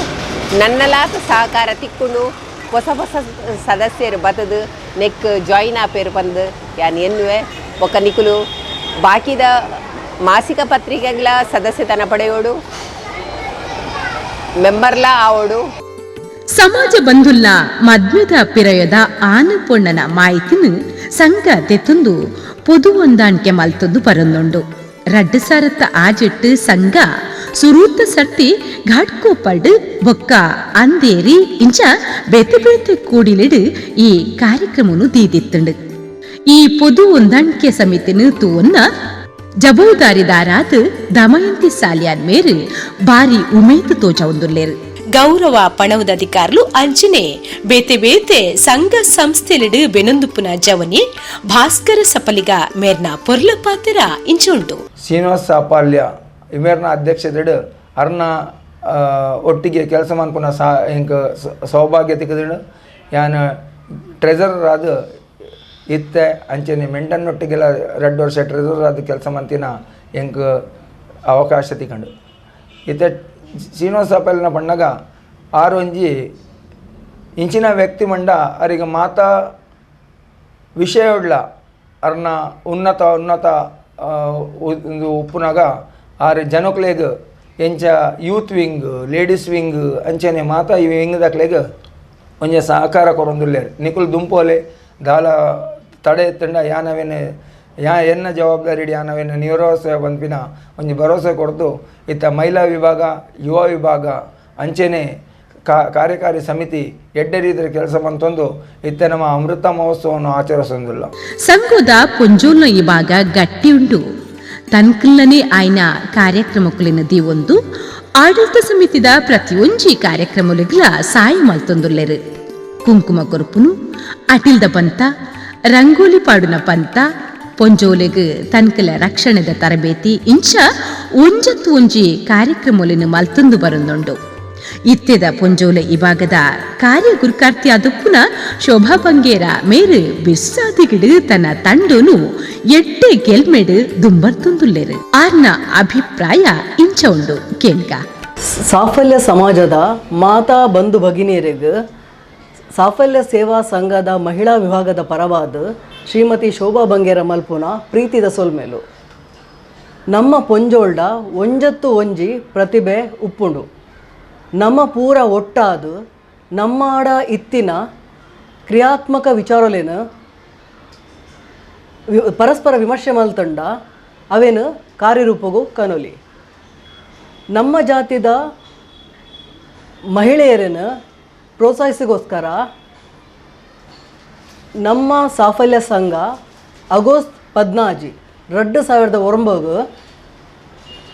ನನ್ನಲಾತ ಸಹಕಾರ ತಿಕ್ಕೊಂಡು ಹೊಸ ಸದಸ್ಯರು ಬತದು ನೆಕ್ ಜಾಯಿನ್ ಆಪೇರು ಬಂದು ಯಾನ್ ಎನ್ನುವೆ ಒಕ್ಕ ನಿಕುಲು ಬಾಕಿದ ಮಾಸಿಕ ಪತ್ರಿಕೆಗಳ ಸದಸ್ಯತನ ಪಡೆಯೋಡು, ಮೆಂಬರ್ಲಾ ಆವೋಡು. ಸಮಾಜ ಬಂಧುಲ್ಲ ಮದ್ವೆದ ಪಿರಯದ ಆನಪೊಣ್ಣನ ಮಾಹಿತಿನ ಸಂಘ ತೆತ್ತೊಂದು ಪೊದು ಹೊಂದಾಣಿಕೆ ಮಲ್ತೊಂದು ಬರೊಂದುಂಡು. ರಡ್ಡು ಸಾರತ್ತ ಆಜೆಟ್ಟು ಸಂಘ ಸುರೂತ ಸರ್ತಿ ಘಾಟ್ಕೋಪಡ್ ಬೊಕ್ಕ ಅಂದೇರಿ ಇಂಚ ಬೇತೆ ಬೇತೆ ಕೂಡಿಲಿಡು ಈ ಕಾರ್ಯಕ್ರಮನು ದೀದಿತ್ತುಂಡು. ಈ ಪೊದು ಹೊಂದಾಣಿಕೆ ಸಮಿತಿನ ತೂವನ್ನ ಜವಾಬ್ದಾರಿದಾರಾದ ದಮಯಂತಿ ಸಾಲಿಯಾನ್ ಮೇರು ಬಾರಿ ಉಮೇದು ತೋಜವುಂದುಲ್ಲೇರು. ಗೌರವ ಪಣವದ ಅಧಿಕಾరులు ಅಂಚನೆ ಬೇತೆ ಬೇತೆ ಸಂಘ ಸಂಸ್ಥೆಲಿಡು ಬೆನೊಂದುಪುನ ಜವನಿ ಭಾಸ್ಕರ ಸಪಲಿಗ ಮೇರ್ನ ಪೊರ್ಲ ಪಾತ್ರ ಇಂಚುಂಟು. ಶ್ರೀನಿವಾಸ ಸಾಪಾಲ್ಯ ಇಮೇರ್ನ ಅಧ್ಯಕ್ಷತೆಡು ಅರ್ನ ಒಟ್ಟಿಗೆ ಕೆಲಸ ಮನ್ಪುನ ಇಂಕ ಸೌಭಾಗ್ಯ ತಿಕ್ಕದಿಡು ಯಾನ ಟ್ರೆಜರರ್ ಆದ ಇತ್ತೆ ಅಂಚನೆ ಮೆಂಟನ್ನೊಟ್ಟಿಗೆಲ್ಲ 2 ವರ್ಷ ಟ್ರೆಜರರ್ ಆದ ಕೆಲಸ ಮಂತಿನ ಎಂಕ್ ಅವಕಾಶ ತಿಕ್ಕಂಡು ಇತ್ತೆ ಶ್ರೀನಿವಾಸ ಸಾಪಾಲ್ಯನ ಪಣ್ಣಗ ಆರು ಒಂಜಿ ಇಂಚಿನ ವ್ಯಕ್ತಿ ಮಂಡ ಅವರಿಗೆ ಮಾತಾ ವಿಷಯವುಳ್ಳ ಅರ್ನ ಉನ್ನತ ಒಂದು ಉಪ್ಪುನಾಗ ಆರು ಜನಕ್ಲೆಗ್ ಎಂಚ ಯೂತ್ ವಿಂಗ್ ಲೇಡೀಸ್ ವಿಂಗ್ ಅಂಚನೆ ಮಾತಾ ಈ ವಿಂಗ್ ದಾಕ್ಲೆಗ್ ಒಂಜ ಸಹಕಾರ ಕೊರೊಂದುಲ್ಲೇರು. ನಿಕುಲ್ ದುಂಪೋಲೆ ದಾಲ ತಡೆ ಎತ್ತಂಡ ಯಾನವೇನು ಎನ್ನ ಜವಾಬ್ದಾರಿ ಯಾನವೇನು ನಿರ್ವಹಿಸ ಬಂದ್ಪಿನ ಒಂಜಿ ಭರವಸೆ ಕೊಡ್ದು ಇತ್ತ ಮಹಿಳಾ ವಿಭಾಗ ಯುವ ವಿಭಾಗ ಅಂಚೆನೆ ಕಾರ್ಯಕಾರಿ ಸಮಿತಿ ಎಡ್ಡೆ ರೀತಿಯ ಕೆಲಸ ಮಂತೊಂದು ಇತ್ತ ನಮ್ಮ ಅಮೃತ ಮಹೋತ್ಸವವನ್ನು ಆಚರಿಸೋದಿಲ್ಲ. ಸಂಘದ ಪುಂಜೋಲ್ನ ಈ ಭಾಗ ಗಟ್ಟಿ ಉಂಟು. ತನ್ಕಲ್ಲನೆ ಆಯ್ನ ಕಾರ್ಯಕ್ರಮಕ್ಕಲಿನ ದೀವೊಂದು ಆಡಳಿತ ಸಮಿತಿದ ಪ್ರತಿಯೊಂಜಿ ಕಾರ್ಯಕ್ರಮಗಳಿಗ್ಲ ಸಾಯ ಮಲ್ತೊಂದುಲ್ಲೆರು. ಕುಂಕುಮ ಕೊರುಪುನು ಅಟಿಲ್ದ ಪಂತ ರಂಗೋಲಿ ಪಾಡುನ ಪಂತ ಪೊಂಜೋಲೆಗ್ ತನ್ಕಲ ರಕ್ಷಣೆದ ತರಬೇತಿ ಇಂಚ ಒಂಜತ್ತು ಒಂಜಿ ಕಾರ್ಯಕ್ರಮಲಿನ ಮಲ್ತೊಂದು ಬರೊಂದುಂಡು. ಇತ್ತೆದ ಪೊಂಜೋಲೆ ಈ ಭಾಗದ ಕಾರ್ಯ ಗುರುಕಾರ್ತಿ ಅದುಪ್ಪುನ ಶೋಭಾ ಬಂಗೇರ ಮೇರು ಬಿಸ್ಸಾದಿಗಿಡು ತನ್ನ ತಂಡೋನು ಎಡ್ಡೆ ಗೆಲ್ಮೆಡು ದುಂಬರ್ತೊಂದುಲ್ಲೆರು. ಆರ್ನ ಅಭಿಪ್ರಾಯ ಇಂಚ ಉಂಡು ಕೇಳ್ಕ. ಸಾಫಲ್ಯ ಸಮಾಜದ ಮಾತಾ ಬಂಧು ಭಗಿನಿಯರಿಗೆ ಸಾಫಲ್ಯ ಸೇವಾ ಸಂಘದ ಮಹಿಳಾ ವಿಭಾಗದ ಪರವಾದ ಶ್ರೀಮತಿ ಶೋಭಾ ಬಂಗೇರ ಮಲ್ಪುನ ಪ್ರೀತಿದ ಸೊಲ್ಮೆಲು. ನಮ್ಮ ಪೊಂಜೋಲ್ಡ ಒಂಜತ್ತು ಒಂಜಿ ಪ್ರತಿಭೆ ಉಪ್ಪುಂಡು. ನಮ್ಮ ಪೂರ ಒಟ್ಟಾದು ನಮ್ಮಾಡ ಇತ್ತಿನ ಕ್ರಿಯಾತ್ಮಕ ವಿಚಾರಲೇನು ಪರಸ್ಪರ ವಿಮರ್ಶೆ ಮಲ್ತಂಡ ಅವೇನು ಕಾರ್ಯರೂಪಗೂ ಕನೊಲಿ. ನಮ್ಮ ಜಾತಿದ ಮಹಿಳೆಯರನ್ನು ಪ್ರೋತ್ಸಾಹಿಸಿಗೋಸ್ಕರ ನಮ್ಮ ಸಾಫಲ್ಯ ಸಂಘ ಆಗಸ್ಟ್ 14, 2009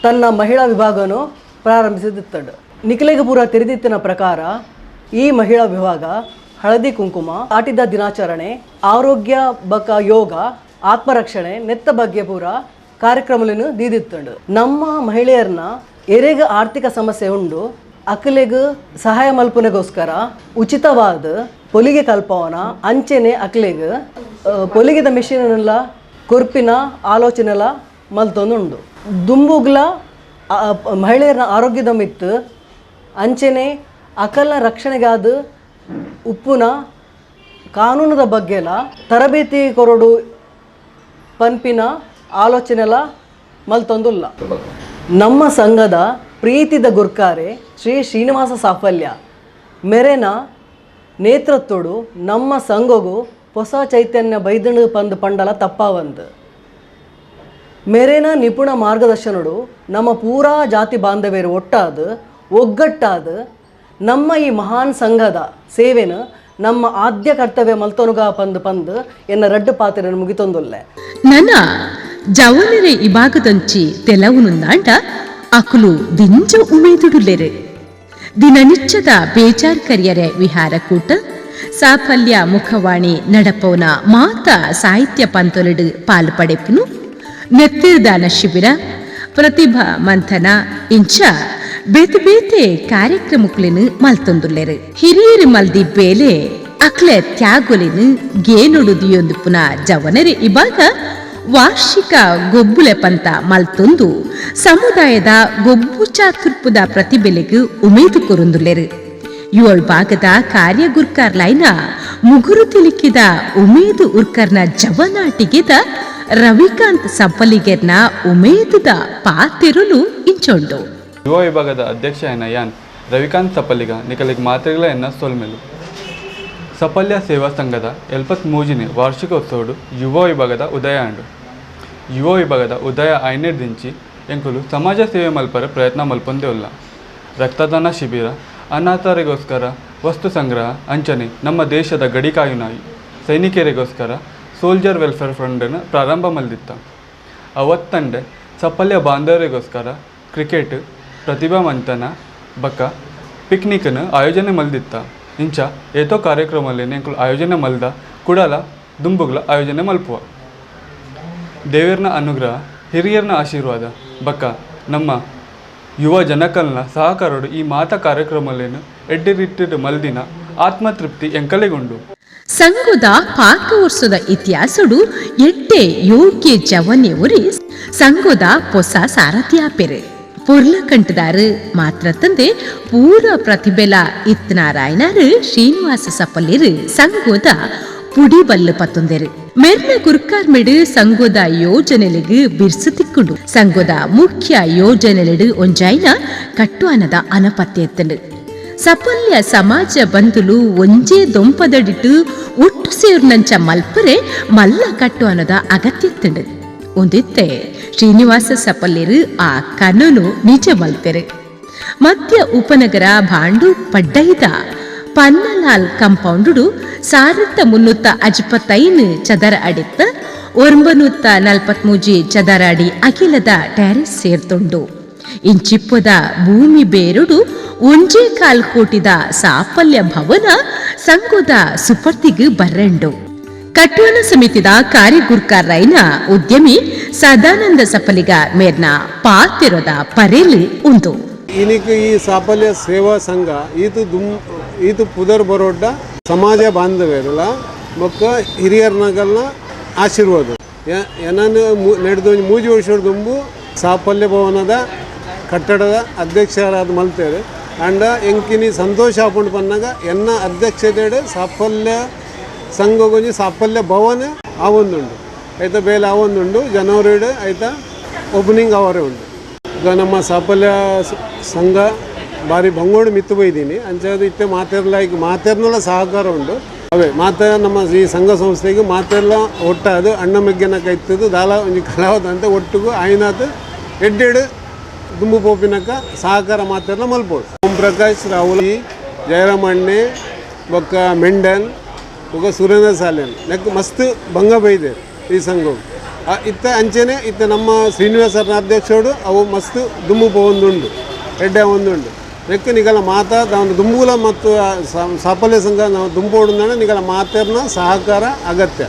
ತನ್ನ ಮಹಿಳಾ ವಿಭಾಗವನ್ನು ಪ್ರಾರಂಭಿಸಿದಿತ್ತಂಡು. ನಿಖಿಲೆಗೆ ಪೂರ ತೆರೆದಿತ್ತಿನ ಪ್ರಕಾರ ಈ ಮಹಿಳಾ ವಿಭಾಗ ಹಳದಿ ಕುಂಕುಮ, ಆಟಿದ ದಿನಾಚರಣೆ, ಆರೋಗ್ಯ ಬಕ ಯೋಗ, ಆತ್ಮರಕ್ಷಣೆ ನೆತ್ತ ಬಗ್ಗೆ ಪೂರ ಕಾರ್ಯಕ್ರಮಗಳನ್ನು ದೀದಿತ್ತಂಡು. ನಮ್ಮ ಮಹಿಳೆಯರನ್ನ ಎರೆಗ ಆರ್ಥಿಕ ಸಮಸ್ಯೆ ಉಂಡು ಅಕಲೆಗ್ ಸಹಾಯ ಮಲ್ಪನೆಗೋಸ್ಕರ ಉಚಿತವಾದ ಪೊಲಿಗೆ ಕಲ್ಪವನ ಅಂಚೆನೆ ಅಕ್ಲೆಗ್ ಪೊಲಿಗೆದ ಮೆಷಿನೆಲ್ಲ ಕೊರ್ಪಿನ ಆಲೋಚನೆಲ್ಲ ಮಲ್ತೊಂದುಂಡು. ದುಂಬುಗ್ಲ ಮಹಿಳೆಯರ ಆರೋಗ್ಯದ ಮಿತ್ತು ಅಂಚೆನೆ ಅಕಲ ರಕ್ಷಣೆಗಾದ ಉಪ್ಪುನ ಕಾನೂನದ ಬಗ್ಗೆಲ್ಲ ತರಬೇತಿ ಕೊರಡು ಪನ್ಪಿನ ಆಲೋಚನೆಲ್ಲ ಮಲ್ತೊಂದುಲ್ಲ. ನಮ್ಮ ಸಂಘದ ಪ್ರೀತಿದ ಗುರ್ಕಾರೆ ಶ್ರೀ ಶ್ರೀನಿವಾಸ ಸಾಫಲ್ಯ ಮೆರೆನ ನೇತೃತ್ವಡು ನಮ್ಮ ಸಂಘಗೂ ಹೊಸ ಚೈತನ್ಯ ಬೈದಣ ಪಂದು ಪಂಡಲ ತಪ್ಪಾವಂದು ಮೆರೆನ ನಿಪುಣ ಮಾರ್ಗದರ್ಶನಡು ನಮ್ಮ ಪೂರಾ ಜಾತಿ ಬಾಂಧವ್ಯರು ಒಟ್ಟಾದ ಒಗ್ಗಟ್ಟಾದ ನಮ್ಮ ಈ ಮಹಾನ್ ಸಂಘದ ಸೇವೆನ ನಮ್ಮ ಆದ್ಯ ಕರ್ತವ್ಯ ಮಲ್ತೊನುಗ ಪಂದು ಎನ್ನ ರಡ್ಡು ಪಾತ್ರೆಯನ್ನು ಮುಗಿತೊಂದುಲ್ಲೆ. ನನ್ನ ಜವನರೆ ಇಬಾಗದಂಚಿ ತೆಲವುನುಂದಾಂಡ ಅಕುಲು ದಿಂಜ ಉಮೇದುಡುಲ್ಲೆರೆ. ದಿನನಿಚ್ಚದ ಬೇಜಾರ್ ಕರಿಯರೆ ವಿಹಾರ ಕೂಟ ಸಾಫಲ್ಯ ಮುಖವಾಣಿ ನಡಪವನ ಮಾತಾ ಸಾಹಿತ್ಯ ಪಂತೊಲಡು ಪಾಲು ಪಡೆಪುನು ನೆತ್ತಿರ್ದಾನ ಶಿಬಿರ ಪ್ರತಿಭಾ ಮಂಥನ ಇಂಚ ಬೇತೆ ಬೇತೆ ಕಾರ್ಯಕ್ರಮಕ್ಕಲಿನ ಮಲ್ತೊಂದುಲ್ಲೆರು. ಹಿರಿಯರು ಮಲ್ದಿ ಬೇಲೆ ಅಕ್ಲೆ ತ್ಯಾಗೊಲಿನ ಗೇನೊಡುದಿಯೊಂದು ಪುನಃ ಜವನರೆ ಇಬಾಗ ವಾರ್ಷಿಕ ಗೊಬ್ಬುಲೆ ಪಂತ ಮಲ್ತೊಂದು ಸಮುದಾಯದ ಗೊಬ್ಬು ಚಾತುರ್ಪುದ ಪ್ರತಿಭೆಲೆಗೂ ಉಮೇದು ಕೊರೊಂದುಲ್ಲೆರು. 7 ಭಾಗದ ಕಾರ್ಯ ಗುರ್ಕಾರ್ಲೈನ ಮುಗುರು ತಿಲಿಕ್ಕಿದ ಉಮೇದು ಉರ್ಕರ್ನ ಜವನಾಟಿಗೆದ ರವಿಕಾಂತ್ ಸಪ್ಪಲಿಗೆರ್ನ ಉಮೇದುದ ಪಾತೆರುಲು ಇಂಚೊಂಡು. ಯುವ ವಿಭಾಗದ ಅಧ್ಯಕ್ಷ ಎನ್ನ ಯಾನ್ ರವಿಕಾಂತ್ ಸಪ್ಪಲಿಗ ನಿಕಲಿಗೆ ಮಾತ್ರೆಗಳ ಎನ್ನ ಸೊಲ್ಮೆಲು ಸಫಲ್ಯ ಸೇವಾ ಸಂಘದ 73ನೇ ವಾರ್ಷಿಕೋತ್ಸವಡು ಯುವ ವಿಭಾಗದ ಉದಯ ಅಂಡು. ಯುವ ವಿಭಾಗದ ಉದಯ ಐನೇಡ್ ದಿಂಚಿ ಎಂಕುಲು ಸಮಾಜ ಸೇವೆ ಮಲ್ಪರ ಪ್ರಯತ್ನ ಮಲ್ಪೊಂದೇ ಉಲ್ಲ. ರಕ್ತದಾನ ಶಿಬಿರ, ಅನಾಥರಿಗೋಸ್ಕರ ವಸ್ತು ಸಂಗ್ರಹ ಅಂಚನೆ ನಮ್ಮ ದೇಶದ ಗಡಿ ಕಾಯುನಾಯಿ ಸೈನಿಕರಿಗೋಸ್ಕರ ಸೋಲ್ಜರ್ ವೆಲ್ಫೇರ್ ಫಂಡನ್ನು ಪ್ರಾರಂಭ ಮಲ್ದಿತ್ತ. ಅವತ್ತಂಡೆ ಸಫಲ್ಯ ಬಾಂಧವರಿಗೋಸ್ಕರ ಕ್ರಿಕೆಟ್, ಪ್ರತಿಭಾ ಮಂಥನ ಬಕ್ಕ ಪಿಕ್ನಿಕ್ನ ಆಯೋಜನೆ ಮಲ್ದಿತ್ತ. ಇಂಚ ಏತೋ ಕಾರ್ಯಕ್ರಮದಲ್ಲಿ ಎಂಕುಲು ಆಯೋಜನೆ ಮಲ್ದ ಕುಡಲ ದುಂಬುಗಳ ಆಯೋಜನೆ ಮಲ್ಪುವ. ದೇವರನ ಅನುಗ್ರಹ, ಹಿರಿಯರನ ಆಶೀರ್ವಾದ ಬಕ್ಕ ನಮ್ಮ ಯುವ ಜನಕಲ್ನ ಸಹಕಾರಡು ಈ ಮಾತಾ ಕಾರ್ಯಕ್ರಮಲೇನು ಎಡ್ಡಿರಿಟ್ಟಿಡು ಮಲ್ದಿನ ಆತ್ಮತೃಪ್ತಿ ಎಂಕಲೆಗೊಂಡು. ಸಂಘದ ಪಾಕವರ್ಷದ ಇತಿಹಾಸಡು ಎಡ್ಡೆ ಯೋಗ್ಯ ಜವನೆ ಉರಿ ಸಂಘದ ಹೊಸ ಸಾರಥಿಯಾಪೆರೆ ಪೊರ್ಲ ಕಂಟದಾರು ಮಾತ್ರ ತಂದೆ ಪೂರ ಪ್ರತಿಭೆಲ ಇತ್ನಾರಾಯಣರು ಶ್ರೀನಿವಾಸ ಸಪ್ಪಲ್ಲಿರು ಸಂಘದ ಪುಡಿ ಬಲ್ಲು ಪತ್ತೊಂದೆರು ಮೆರ್ನ ಗುರ್ಕಾರ್ಮೆಡು ಸಂಘದ ಯೋಜನೆಲೆಗು ಬಿರ್ಸು ತಿಕ್ಕುಂಡು. ಸಂಘದ ಮುಖ್ಯ ಯೋಜನೆಲೆಡು ಒಂಜಾಯ್ನ ಕಟ್ಟುವನದ ಅನಪತ್ಯ ಎತ್ತಂಡು. ಸಫಲ್ಯ ಸಮಾಜ ಬಂಧುಲು ಒಂಜೇ ದೊಂಪದಡಿಟ್ಟು ಒಟ್ಟು ಸೇರ್ನಂಚ ಮಲ್ಪರೆ ಮಲ್ಲ ಕಟ್ಟುವನದ ಅಗತ್ಯ ಎತ್ತಂಡು. ಒಂದಿತ್ತೆ ಶ್ರೀನಿವಾಸ ಸಪ್ಪಲ್ಲಿರು ಆ ಕನನು ನಿಜ ಮಲ್ತೆರು. ಮಧ್ಯ ಉಪನಗರ ಭಾಂಡು ಪಡ್ಡೈದ ಪನ್ನಲಾಲ್ ಕಂಪೌಂಡು 1350 ಚದರ ಅಡಿತ್ತ 943 ಚದರ ಅಡಿ ಅಖಿಲದ ಟ್ಯಾರಿಸ್ ಸೇರ್ತುಂಡು. ಇಂಚಿಪ್ಪದ ಭೂಮಿ ಬೇರುಡು 1.25 ಕೋಟಿದ ಸಾಫಲ್ಯ ಭವನ ಸಂಘದ ಸುಪರ್ತಿಗೆ ಬರ್ರೆಂಡು. ಕಟ್ಟುವನ ಸಮಿತಿದ ಕಾರ್ಯಗುರ್ಕಾರೈನ ಉದ್ಯಮಿ ಸದಾನಂದ ಸಫಲಿಗ ಮೇರ್ನ ಪಾತಿರದ ಪರೇಲಿ ಉಂದು. ಇನಿಕ್ ಈ ಸಾಫಲ್ಯ ಸೇವಾ ಸಂಘ ಈತು ಪುದರ್ ಬರೋಡ್ಡ ಸಮಾಜ ಬಾಂಧವ್ಯರಲ್ಲ ಬೊಕ್ಕ ಹಿರಿಯರ್ನಗಲ್ನ ಆಶೀರ್ವಾದ ಏನನ್ನು ನಡೆದು 3 ವರ್ಷದ ದುಂಬು ಸಾಫಲ್ಯ ಭವನದ ಕಟ್ಟಡದ ಅಧ್ಯಕ್ಷರಾದ ಮಲ್ತೇವೆ ಅಂಡ ಎಂಕಿನಿ ಸಂತೋಷ ಹಾಕೊಂಡು ಬಂದಾಗ ಎನ್ನ ಅಧ್ಯಕ್ಷತೆಡೆ ಸಾಫಲ್ಯ ಸಂಘ ಕೊಂಚ ಸಾಫಲ್ಯ ಭವನ ಆವೊಂದುಂಡು ಆಯ್ತಾ ಬೇಲೆ ಆವೊಂದುಂಡು ಜನವರಿ ಆಯ್ತಾ ಓಪನಿಂಗ್ ಅವರೇ ಉಂಟು. ಈಗ ನಮ್ಮ ಸಾಫಲ್ಯ ಸಂಘ ಬಾರಿ ಬಂಗೋಡು ಮಿತ್ತು ಬೈದೀನಿ ಅಂಚದು ಇತ್ತೆ ಮಾತೆರ್ನೆಲ್ಲ ಸಹಕಾರ ಉಂಡು. ಅವೇ ನಮ್ಮ ಈ ಸಂಘ ಸಂಸ್ಥೆಗೆ ಮಾತೆಲ್ಲ ಒಟ್ಟಾದು ಅಣ್ಣ ಮೆಗ್ಗೆನ ಕೈತದು ದಾಲ ಒಂಜಿ ಕಲಾವದಂತ ಒಟ್ಟಿಗೂ ಆಯ್ನಾತು ಎಡ್ಡೆಡು ದುಂಬು ಪೋಪಿನಕ ಸಹಕಾರ ಮಾತೆಲ್ಲ ಮಲ್ಪೋಡು. ಓಂ ಪ್ರಕಾಶ್, ರಾಹುಲ್, ಜಯರಾಮಣ್ಣೆ ಬೊಕ್ಕ ಮೆಂಡನ್ ಬೊಕ್ಕ ಸುರೇಂದ್ರ ಸಾಲೆನ್ ನೆಕ್ ಮಸ್ತ್ ಭಂಗ ಬೈದೆ ಈ ಸಂಘವು ಇತ್ತ ಅಂಚೆನೆ ಇತ್ತ ನಮ್ಮ ಶ್ರೀನಿವಾಸನ ಅಧ್ಯಕ್ಷರು ಅವು ಮಸ್ತ್ ದುಮ್ಮು ಒಂದುಂಡು ಎಡ್ಡೆ ಒಂದುಂಡು ನೆಕ್ ನಿಗಲ ಮಾತಾ ಒಂದು ದುಂಬುಲ ಮತ್ತು ಸಾಫಲ್ಯ ಸಂಘ ನಾವು ದುಂಬೋಡು ನಿಗಲ ಮಾತೆರ್ನ ಸಹಕಾರ ಅಗತ್ಯ.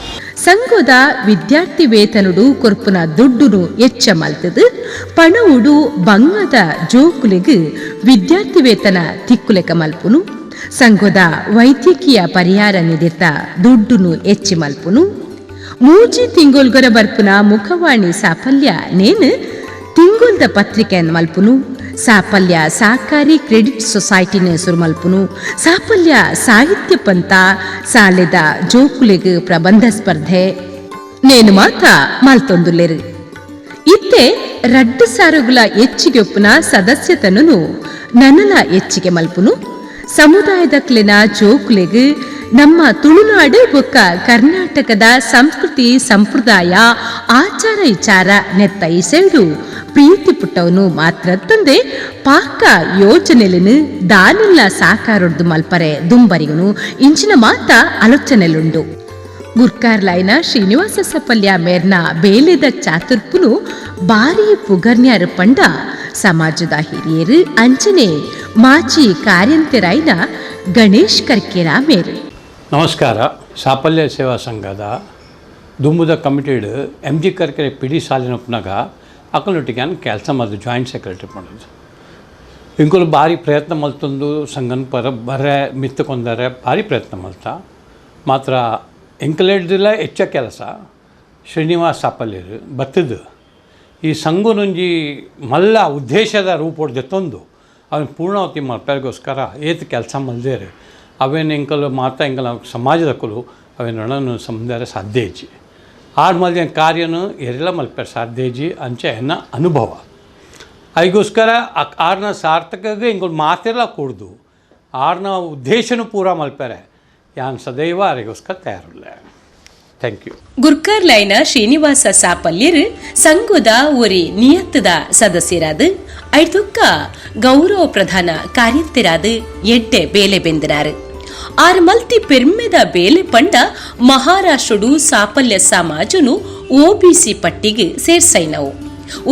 ಸಂಘದ ವಿದ್ಯಾರ್ಥಿ ವೇತನುಡು ಕೊರ್ಪುನ ದುಡ್ಡುನು ಎಚ್ಚ ಮಲ್ತದು ಪಣವುಡು ಬಂಗದ ಜೋಕುಲೆಗು ವಿದ್ಯಾರ್ಥಿ ವೇತನ ತಿಕ್ಕುಲೆಕ ಮಲ್ಪುನು. ಸಂಘದ ವೈದ್ಯಕೀಯ ಪರಿಹಾರ ನಿಧಿತ ದುಡ್ಡುನು ಹೆಚ್ಚಿ ಮಲ್ಪುನು. 3 ತಿಂಗೊಲ್ಗೊರ ಬರ್ಪುನ ಮುಖವಾಣಿ ಸಾಫಲ್ಯ ನೇನು ತಿಂಗೊಲ್ದ ಪತ್ರಿಕೆಯನ್ನು ಮಲ್ಪುನು. ಸಾಫಲ್ಯ ಸಹಕಾರಿ ಕ್ರೆಡಿಟ್ ಸೊಸೈಟಿನ ಹೆಸರು ಮಲ್ಪುನು. ಸಾಫಲ್ಯ ಸಾಹಿತ್ಯ ಪಂಥ ಸಾಲೆದ ಜೋಕುಲೆಗ್ ಪ್ರಬಂಧ ಸ್ಪರ್ಧೆ ನೇನು ಮಾತ ಮಲ್ತೊಂದುಲ್ಲೆರು. ಇತ್ತೆ 2 ಸಾರುಗಳ ಹೆಚ್ಚಿಗೆ ಒಪ್ಪುನ ಸದಸ್ಯತನನು ನನಲ ಹೆಚ್ಚಿಗೆ ಮಲ್ಪುನು. ಸಮುದಾಯದ ಕ್ಲೆನ ಜೋಕುಲೆಗ್ ನಮ್ಮ ತುಳುನಾಡು ಬೊಕ್ಕ ಕರ್ನಾಟಕದ ಸಂಸ್ಕೃತಿ ಸಂಪ್ರದಾಯ ಆಚಾರ ವಿಚಾರ ನೆತ್ತ ಇಸೆಡು ಪ್ರೀತಿ ಪುಟ್ಟವನು ಮಾತ್ರ ತಂದೆ ಪಾಕ ಯೋಜನೆಲೆನು ದಾನಿಲ್ಲ ಸಾಕಾರೊಡ್ದು ಮಲ್ಪರೆ ದುಂಬರಿಗನು ಇಂಚಿನ ಮಾತ ಆಲೋಚನೆಲುಂಡು. ಗುರ್ಕಾರ್ಲೈನ ಶ್ರೀನಿವಾಸ ಸಫಲ್ಯ ಮೇರ್ನ ಬೇಲೆದ ಚಾತುರ್ಪುನು ಬಾರಿ ಪುಗರ್ನ್ಯಾರು ಪಂಡ ಸಮಾಜದ ಹಿರಿಯರು ಅಂಚನೆ ಮಾಜಿ ಕಾರ್ಯಂತೆರಾಯ್ನ ಗಣೇಶ್ ಕರ್ಕೆರ ಮೇರು. ನಮಸ್ಕಾರ. ಸಾಫಲ್ಯ ಸೇವಾ ಸಂಘದ ದುಂಬುದ ಕಮಿಟೆಡ್ MG ಕರ್ಕೆರೆ ಪಿಡಿ ಸಾಲಿನೊಪ್ಪನಾಗ ಅಕಲೊಟ್ಟಿಗೆ ಕೆಲಸ ಮಾಡಿದ್ದು ಜಾಯಿಂಟ್ ಸೆಕ್ರೆಟರಿ ಮಾಡೋದು. ಇಂಕುಲು ಭಾರಿ ಪ್ರಯತ್ನ ಮಲ್ತೊಂದು ಸಂಘನ ಬರೆ ಮಿತ್ತಕೊಂಡರೆ ಭಾರಿ ಪ್ರಯತ್ನ ಮಲ್ತಾ ಮಾತ್ರ ಎಂಕಲೆಡ್ದಿಲ್ಲ ಹೆಚ್ಚ ಕೆಲಸ ಶ್ರೀನಿವಾಸ ಸಾಫಲ್ಯರು ಬತ್ತದು ಈ ಸಂಘನೊಂಜಿ ಮಲ್ಲ ಉದ್ದೇಶದ ರೂಪೊಡ್ದೆತ್ತೊಂದು ಅವನು ಪೂರ್ಣಾವತಿ ಮಲ್ಪರಿಗೋಸ್ಕರ ಏತು ಕೆಲಸ ಮಲ್ದೇರು ಅವೇನು ಎಂಕಲು ಮಾತಾ ಎಂಕಲ ಸಮಾಜದ ಕುಲು ಅವೇನು ಸಮುದಾಯ ಸಾಧ್ಯ ಇಜ್ಜಿ ಆಡು ಮಲ್ದಿನ ಕಾರ್ಯನು ಎರೆಲ್ಲ ಮಲ್ಪಾರ ಸಾಧ್ಯಜಿ ಅಂಚೆ ಎನ್ನ ಅನುಭವ ಅದಕ್ಕೋಸ್ಕರ ಆರ್ನ ಸಾರ್ಥಕಗೆ ಹಿಂಗೊಂದು ಮಾತೆಲ್ಲ ಕೂಡ್ದು ಆರ್ನ ಉದ್ದೇಶನೂ ಪೂರ ಮಲ್ಪಾರೆ ಯಾನ್ ಸದೈವ ಅವರಿಗೋಸ್ಕರ ತಯಾರಿಲ್ಲ. Thank you. ಗುರ್ಕರ್ಲೈನ ಶ್ರೀನಿವಾಸ ಸಾಪಲ್ಯರು ಸಂಘದ ಒರಿ ನಿಯತ್ತದ ಸದಸ್ಯರಾದ ಐದೊಕ್ಕ ಗೌರವ ಪ್ರಧಾನ ಕಾರ್ಯಂತರಾದ ಎಡ್ಡೆ ಬೇಲೆ ಬೆಂದಿನಾರು. ಆರು ಮಲ್ತಿ ಪೆರ್ಮೆದ ಬೇಲೆ ಪಂಡ ಮಹಾರಾಷ್ಟ್ರಡು ಸಾಪಲ್ಯ ಸಮಾಜನು ಓಬಿಸಿ ಪಟ್ಟಿಗೆ ಸೇರ್ಸೈನವು.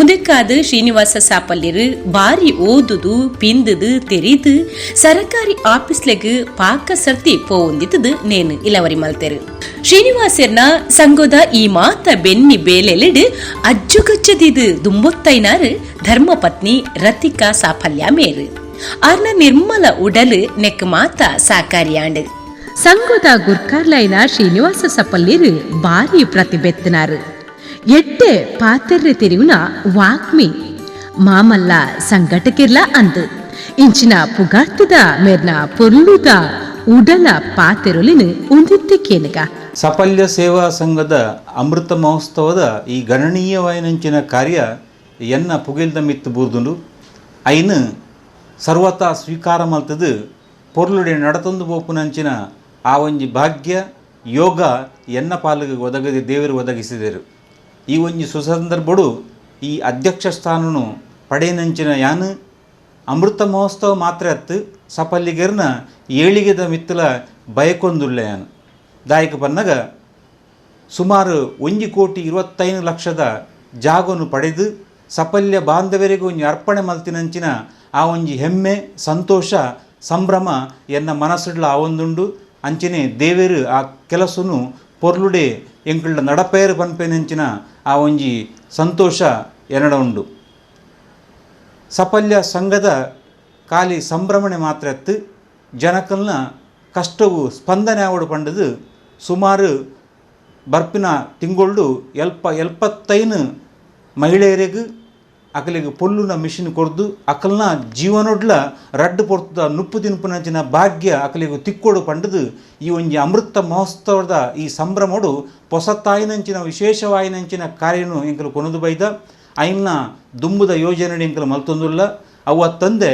ಉದಕ್ಕಾದ ಶ್ರೀನಿವಾಸ ಸಾಪಲ್ಯರು ಬಾರಿ ಓದುದು ಪಿಂದುದು ತೆರಿದು ಸರಕಾರಿ ಆಫೀಸ್ಲೆಗ್ ಪಾಕ ಸರ್ತಿ ಪೋಂದಿತದು ನೇನು ಇಲವರಿ ಮಲ್ತೆರು. ಶ್ರೀನಿವಾಸರ್ನ ಸಂಘದ ಈ ಮಾತ ಬೆನ್ನಿ ಬೇಲೆಲೆಡ್ ಅಜ್ಜುಗಚ್ಚದಿದು ದುಂಬೊತ್ತೈನಾರು ಧರ್ಮಪತ್ನಿ ರತಿಕಾ ಸಾಫಲ್ಯ ಮೇರು ಆರ್ನ ನಿರ್ಮಲ ಉಡಲು ನೆಕ್ ಮಾತ ಸಾಕಾರಿಯಾಂಡು. ಸಂಘದ ಗುರ್ಕಾರ್ಲೈನ ಶ್ರೀನಿವಾಸ ಸಪಲ್ಯರು ಬಾರಿ ಪ್ರತಿಭೆತ್ತನಾರು. ಎಡ್ಡೆ ಪಾತೆರ್ರೆ ತೆರಿವಿನ ವಾಗ್ಮಿ ಮಾಮಲ್ಲ ಸಂಘಟಕಿರ್ಲ ಅಂದು ಇಂಚಿನ ಪುಗಾರ್ತದ ಮೇರ್ನ ಪೊರ್ಲುದ ಉಡಲ ಪಾತೆರೊಲಿನ ಉಂದಿತ್ತೆ ಕೇನಗ. ಸಾಫಲ್ಯ ಸೇವಾ ಸಂಘದ ಅಮೃತ ಮಹೋತ್ಸವದ ಈ ಗಣನೀಯವಾಯಿನಂಚಿನ ಕಾರ್ಯ ಎನ್ನ ಪುಗಿಲ್ದ ಮಿತ್ತು ಬೂರ್ದುಂಡು ಐನು ಸರ್ವತಾ ಸ್ವೀಕಾರ ಮಲ್ತದು ಪೊರ್ಲುಡೆ ನಡತೊಂದು ಬೋಪುನಂಚಿನ ಆ ಒಂಜಿ ಭಾಗ್ಯ ಯೋಗ ಎನ್ನ ಪಾಲಿಗೆ ಒದಗದೆ ದೇವರು ಒದಗಿಸಿದರು. ಈ ಒಂಜಿ ಸುಸಂದರ್ಭಡು ಈ ಅಧ್ಯಕ್ಷ ಸ್ಥಾನನು ಪಡೆಯನಂಚಿನ ಯಾನು ಅಮೃತ ಮಹೋತ್ಸವ ಮಾತ್ರ ಅತ್ತು ಸಫಲ್ಯಗೆರ್ನ ಏಳಿಗೆದ ಮಿತ್ತಲ ಬಯಕೊಂದುಳ್ಳ ಯಾನು ದಾಯಕ ಪನ್ನಗ ಸುಮಾರು 1,25,00,000 ಜಾಗವನ್ನು ಪಡೆದು ಸಫಲ್ಯ ಬಾಂಧವರಿಗೂ ಒಂಜಿ ಅರ್ಪಣೆ ಮಲ್ತಿನಂಚಿನ ಆ ಒಂಜಿ ಹೆಮ್ಮೆ ಸಂತೋಷ ಸಂಭ್ರಮ ಎನ್ನ ಮನಸ್ಸುಡ್ಲ ಆವೊಂದುಂಡು. ಅಂಚನೆ ದೇವರು ಆ ಕೆಲಸನು ಪೊರ್ಲುಡೆ ಎಂಕುಳ್ಳ ನಡಪೇರು ಪನ್ಪೆನಂಚಿನ ಆ ಒಂಜಿ ಸಂತೋಷ ಎನ್ನಡ ಉಂಡು. ಸಫಲ್ಯ ಸಂಘದ ಖಾಲಿ ಸಂಭ್ರಮಣೆ ಮಾತ್ರ ಎತ್ತು ಜನಕಲ್ನ ಕಷ್ಟವು ಸ್ಪಂದನೆ ಆವಡು ಪಂಡದು ಸುಮಾರು ಬರ್ಪಿನ ತಿಂಗೊಳ್ಳು 75 ಮಹಿಳೆಯರಿಗೂ ಅಕಲಿಗೆ ಪೊಲ್ಲುನ ಮಿಷಿನ್ ಕೊರ್ದು ಅಕಲ್ನ ಜೀವನೊಡ್ಲ ರಡ್ಡು ಪೊರ್ತದ ನುಪ್ಪು ತಿನ್ಪುನಂಚಿನ ಭಾಗ್ಯ ಅಕಲಿಗೆ ತಿಕ್ಕೋಡು ಪಂಡದು ಈ ಒಂಜಿ ಅಮೃತ ಮಹೋತ್ಸವದ ಈ ಸಂಭ್ರಮಡು ಹೊಸತಾಯಿನಂಚಿನ ವಿಶೇಷವಾಯಿನಂಚಿನ ಕಾರ್ಯನು ಎಂಕಲು ಕೊನದು ಬೈದ ಐನ್ನ ದುಂಬುದ ಯೋಜನೆ ಎಂಕಲು ಮಲ್ತೊಂದುಲ್ಲ. ಅವ ತಂದೆ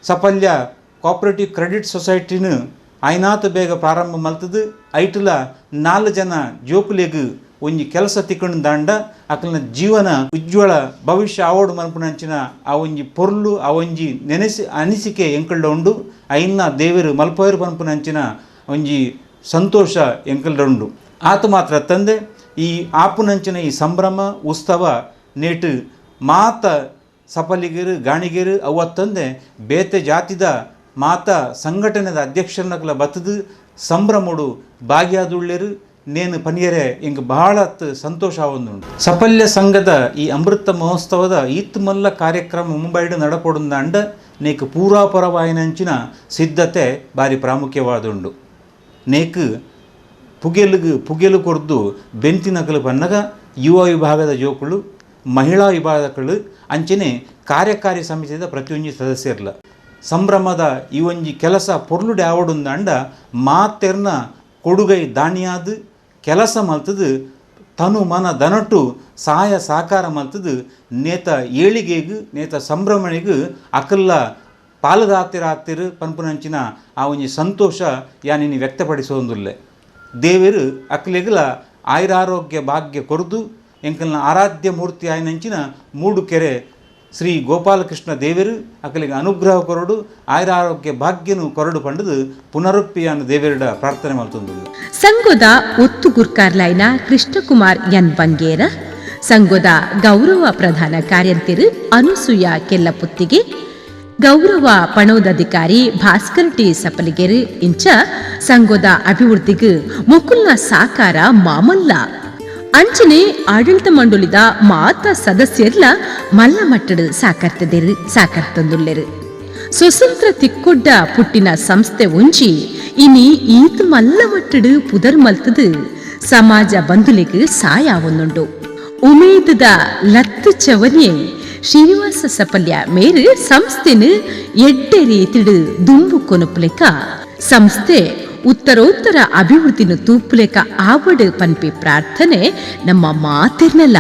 ಸಫಲ್ಯ ಕೋಆಪರೇಟಿವ್ ಕ್ರೆಡಿಟ್ ಸೊಸೈಟಿನ ಐನಾತು ಬೇಗ ಪ್ರಾರಂಭ ಮಲ್ತದು ಐಟಲ 4 ಜನ ಜೋಕುಲೆಗ್ ಒಂಜಿ ಕೆಲಸ ತಿಕ್ಕೊಂಡು ದಾಂಡ ಅಕಲ್ನ ಜೀವನ ಉಜ್ವಲ ಭವಿಷ್ಯ ಆವೋಡು ಮಲ್ಪುನಂಚಿನ ಆ ಒಂಜಿ ಪೊರ್ಲು ಆ ಒಂಜಿ ಅನಿಸಿಕೆ ಎಂಕಲ್ಡ ಉಂಡು. ಐನ್ನ ದೇವರು ಮಲ್ಪೋಯರು ಪನ್ಪುನಂಚಿನ ಒಂಜಿ ಸಂತೋಷ ಎಂಕಲ್ಡ ಉಂಡು. ಆತ ಮಾತ್ರ ತಂದೆ ಈ ಆಪುನಂಚಿನ ಈ ಸಂಭ್ರಮ ಉತ್ಸವ ನೇಟು ಮಾತ ಸಫಲಿಗರು ಗಾಣಿಗೆರು ಅವ ತಂದೆ ಬೇತೆ ಜಾತಿದ ಮಾತ ಸಂಘಟನೆದ ಅಧ್ಯಕ್ಷರನ್ನಕಲ ಬತ್ತದು ಸಂಭ್ರಮಡು ಭಾಗಿಯಾದುಳ್ಳೇರು ನೇನು ಪನಿಯರೆ ಎಂಗೆ ಬಹಳ ಸಂತೋಷ ಆವೊಂದುಂಡು. ಸಫಲ್ಯ ಸಂಘದ ಈ ಅಮೃತ ಮಹೋತ್ಸವದ ಈತ್ ಮಲ್ಲ ಕಾರ್ಯಕ್ರಮ ಮುಂಬೈಡು ನಡಪೊಡುಂದಾಂಡ ನೇಕು ಪೂರಾಪರವಾಯಿನಂಚಿನ ಸಿದ್ಧತೆ ಭಾರಿ ಪ್ರಾಮುಖ್ಯವಾದುಂಡು. ನೇಕು ಪುಗೆಲು ಕೊರ್ದು ಬೆಂತಿನಕಲು ಪನ್ನಗ ಯುವ ವಿಭಾಗದ ಜೋಕುಳು ಮಹಿಳಾ ವಿಭಾಗಗಳು ಅಂಚನೆ ಕಾರ್ಯಕಾರಿ ಸಮಿತಿದ ಪ್ರತಿಯೊಂದು ಸದಸ್ಯರ್ಲ ಸಂಭ್ರಮದ ಈ ಒಂಜಿ ಕೆಲಸ ಪೊರ್ಲುಡೆ ಆವಡುಂದಾಂಡ ಮಾತೆರ್ನ ಕೊಡುಗೈ ದಾಣಿಯಾದು ಕೆಲಸ ಮಲ್ತದು ತನು ಮನ ದನಟು ಸಹಾಯ ಸಹಕಾರ ಮಲ್ತದು ನೇತ ಏಳಿಗೆಗೂ ನೇತ ಸಂಭ್ರಮಣಿಗೂ ಅಕಲ್ಲ ಪಾಲುದಾತಿರಾತಿರು ಪನ್ಪುನಂಚಿನ ಆ ಒಂಜಿ ಸಂತೋಷ ಯಾನಿನಿ ವ್ಯಕ್ತಪಡಿಸೋಂದುಲ್ಲೆ. ದೇವರು ಅಕ್ಲೆಗಲ ಆಯುರಾರೋಗ್ಯ ಭಾಗ್ಯ ಕೊರ್ದು ಎಂಕಲ್ನ ಆರಾಧ್ಯ ಮೂರ್ತಿ ಆಯ್ನಂಚಿನ ಮೂಡುಕೆರೆ ಶ್ರೀ ಗೋಪಾಲಕೃಷ್ಣ ದೇವರು ಅಕಲಿಗೆ ಅನುಗ್ರಹ ಕೊರಡು ಆಯುರಾರೋಗ್ಯ ಭಾಗ್ಯನು ಕೊರಡು ಪಂಡದು ಪುನರುಪ್ಪಿಯನ್ನು ದೇವರಿಡ ಪ್ರಾರ್ಥನೆ ಮಾಡ್ತಂದು. ಸಂಘದ ಒತ್ತು ಗುರ್ಕಾರ್ಲೈನ ಕೃಷ್ಣಕುಮಾರ್ ಎನ್ ಬಂಗೇರ, ಸಂಘದ ಗೌರವ ಪ್ರಧಾನ ಕಾರ್ಯಂತಿರು ಅನುಸೂಯ ಕೆಲ್ಲಪುತ್ತಿಗೆ, ಗೌರವ ಪಣೋದಾಧಿಕಾರಿ ಭಾಸ್ಕರ್ ಟಿ ಸಪಲಿಗೆರು ಇಂಚ ಸಂಘದ ಅಭಿವೃದ್ಧಿಗೆ ಮುಕುಲ್ನ ಸಾಕಾರ ಮಾಮಲ್ಲ ಅಂಚನೆ ಆಡಳಿತ ಮಂಡಳಿದ ಮಾತ ಸದಸ್ಯರ್ಲ ಮಲ್ಲ ಮಟ್ಟಡು ಸಾಕರ್ತಂದುಲ್ಲೆರು. ಸ್ವತಂತ್ರ ತಿಕ್ಕೊಡ್ಡ ಪುಟ್ಟಿನ ಸಂಸ್ಥೆ ಒಂಜಿ ಇನಿ ಈತ್ ಮಲ್ಲ ಮಟ್ಟಡು ಪುದರ್ ಮಲ್ತದು ಸಮಾಜ ಬಂಧುಲಿಗೆ ಸಾಯಾವೊಂದುಂಡು. ಉಮೇದದ ಲತ್ತು ಚವರಿಯೇ ಶ್ರೀನಿವಾಸ ಸಪಲ್ಯ ಮೇರು ಸಂಸ್ಥೆನು ಎಡ್ಡೆ ರೀತಿಡು ದುಂಬು ಕೊನುಪುಲೆಕ ಸಂಸ್ಥೆ ಉತ್ತರೋತ್ತರ ಅಭಿವೃದ್ಧಿನ ತೂಪುಲೆಕ ಆವಡು ಪನ್ಪಿ ಪ್ರಾರ್ಥನೆ ನಮ್ಮ ಮಾತಿರ್ನಲ್ಲ.